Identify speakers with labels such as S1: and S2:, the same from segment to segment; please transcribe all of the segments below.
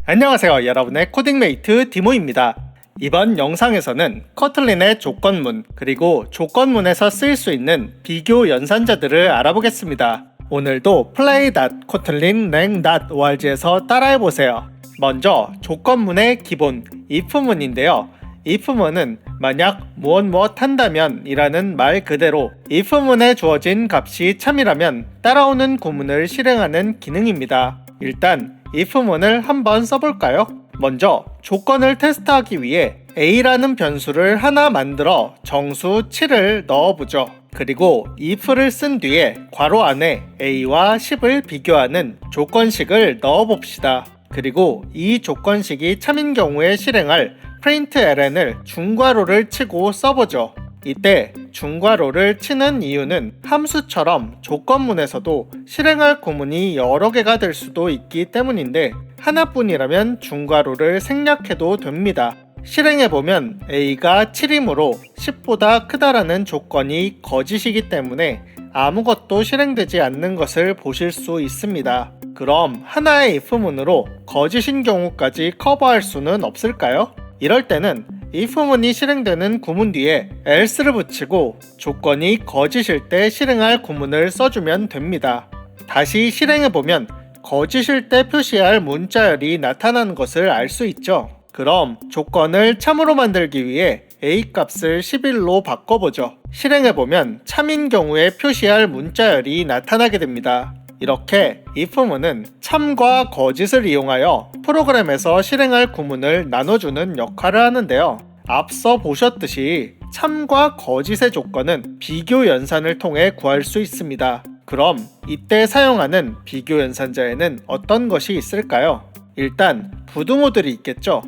S1: 안녕하세요, 여러분의 코딩메이트 디모입니다. 이번 영상에서는 커틀린의 조건문 그리고 조건문에서 쓰일 수 있는 비교 연산자들을 알아보겠습니다. 오늘도 play.kotlin lang.org에서 따라해보세요. 먼저 조건문의 기본 if문인데요. if문은 만약 무엇 한다면 이라는 말 그대로 if문에 주어진 값이 참이라면 따라오는 구문을 실행하는 기능입니다. 일단 if문을 한번 써볼까요? 먼저 조건을 테스트하기 위해 a라는 변수를 하나 만들어 정수 7을 넣어보죠. 그리고 if를 쓴 뒤에 괄호 안에 a와 10을 비교하는 조건식을 넣어봅시다. 그리고 이 조건식이 참인 경우에 실행할 println을 중괄호를 치고 써보죠. 이때 중괄호를 치는 이유는 함수처럼 조건문에서도 실행할 구문이 여러 개가 될 수도 있기 때문인데 하나뿐이라면 중괄호를 생략해도 됩니다. 실행해보면 a가 7이므로 10보다 크다라는 조건이 거짓이기 때문에 아무것도 실행되지 않는 것을 보실 수 있습니다. 그럼 하나의 if문으로 거짓인 경우까지 커버할 수는 없을까요? 이럴 때는 if문이 실행되는 구문 뒤에 else를 붙이고 조건이 거짓일 때 실행할 구문을 써주면 됩니다. 다시 실행해보면 거짓일 때 표시할 문자열이 나타나는 것을 알 수 있죠. 그럼 조건을 참으로 만들기 위해 a 값을 11로 바꿔보죠. 실행해보면 참인 경우에 표시할 문자열이 나타나게 됩니다. 이렇게 if문은 참과 거짓을 이용하여 프로그램에서 실행할 구문을 나눠주는 역할을 하는데요. 앞서 보셨듯이 참과 거짓의 조건은 비교 연산을 통해 구할 수 있습니다. 그럼 이때 사용하는 비교 연산자에는 어떤 것이 있을까요? 일단 부등호들이 있겠죠.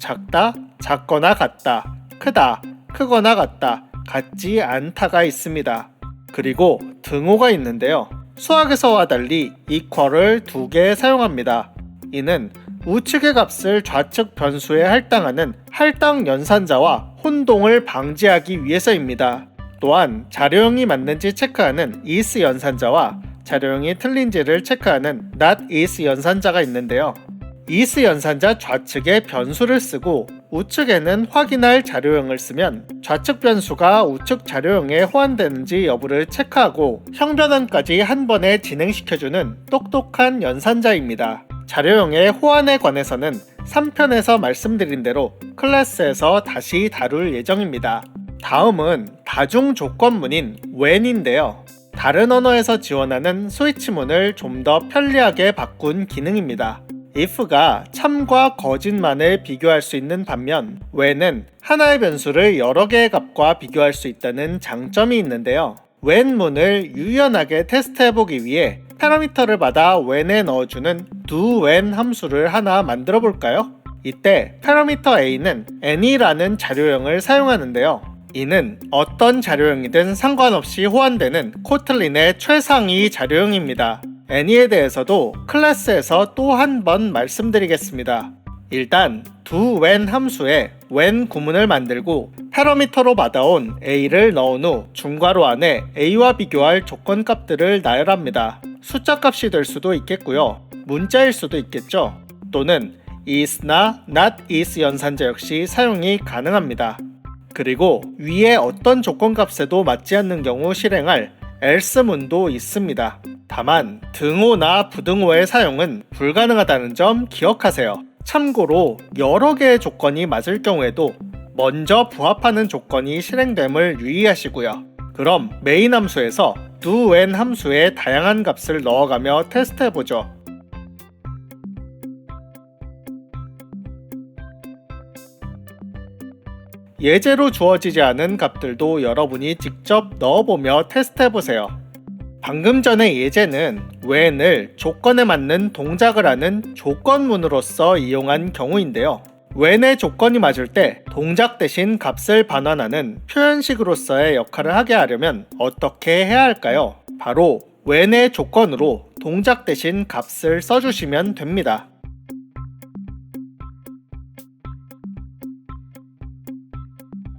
S1: 작다, 작거나 같다, 크다, 크거나 같다, 같지 않다가 있습니다. 그리고 등호가 있는데요. 수학에서와 달리 equal을 2개 사용합니다. 이는 우측의 값을 좌측 변수에 할당하는 할당 연산자와 혼동을 방지하기 위해서입니다. 또한 자료형이 맞는지 체크하는 is 연산자와 자료형이 틀린지를 체크하는 not is 연산자가 있는데요. is 연산자 좌측에 변수를 쓰고 우측에는 확인할 자료형을 쓰면 좌측 변수가 우측 자료형에 호환되는지 여부를 체크하고 형변환까지 한 번에 진행시켜주는 똑똑한 연산자입니다. 자료형의 호환에 관해서는 3편에서 말씀드린 대로 클래스에서 다시 다룰 예정입니다. 다음은 다중 조건문인 when인데요. 다른 언어에서 지원하는 스위치문을 좀 더 편리하게 바꾼 기능입니다. if가 참과 거짓만을 비교할 수 있는 반면 when은 하나의 변수를 여러 개의 값과 비교할 수 있다는 장점이 있는데요. when문을 유연하게 테스트해보기 위해 파라미터를 받아 when에 넣어주는 doWhen 함수를 하나 만들어 볼까요? 이때 파라미터 a는 any라는 자료형을 사용하는데요. 이는 어떤 자료형이든 상관없이 호환되는 코틀린의 최상위 자료형입니다. any에 대해서도 클래스에서 또 한 번 말씀드리겠습니다. 일단 doWhen 함수에 when 구문을 만들고 파라미터로 받아온 a를 넣은 후 중괄호 안에 a와 비교할 조건값들을 나열합니다. 숫자 값이 될 수도 있겠고요. 문자일 수도 있겠죠. 또는 is나 not is 연산자 역시 사용이 가능합니다. 그리고 위에 어떤 조건값에도 맞지 않는 경우 실행할 else문도 있습니다. 다만 등호나 부등호의 사용은 불가능하다는 점 기억하세요. 참고로 여러 개의 조건이 맞을 경우에도 먼저 부합하는 조건이 실행됨을 유의하시고요. 그럼 메인 함수에서 doWhen 함수에 다양한 값을 넣어가며 테스트해보죠. 예제로 주어지지 않은 값들도 여러분이 직접 넣어보며 테스트해보세요. 방금 전의 예제는 when을 조건에 맞는 동작을 하는 조건문으로서 이용한 경우인데요. when의 조건이 맞을 때 동작 대신 값을 반환하는 표현식으로서의 역할을 하게 하려면 어떻게 해야 할까요? 바로 when의 조건으로 동작 대신 값을 써주시면 됩니다.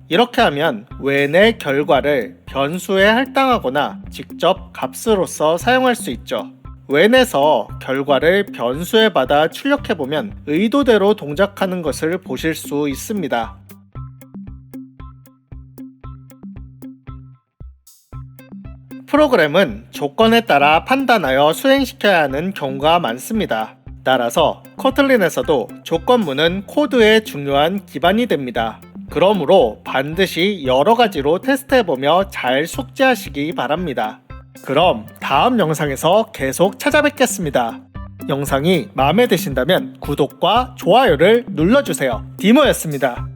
S1: 이렇게 하면 when의 결과를 변수에 할당하거나 직접 값으로서 사용할 수 있죠. 웬에서 결과를 변수에 받아 출력해보면 의도대로 동작하는 것을 보실 수 있습니다. 프로그램은 조건에 따라 판단하여 수행시켜야 하는 경우가 많습니다. 따라서 코틀린에서도 조건문은 코드의 중요한 기반이 됩니다. 그러므로 반드시 여러 가지로 테스트해보며 잘 숙지하시기 바랍니다. 그럼 다음 영상에서 계속 찾아뵙겠습니다. 영상이 마음에 드신다면 구독과 좋아요를 눌러주세요. 디모였습니다.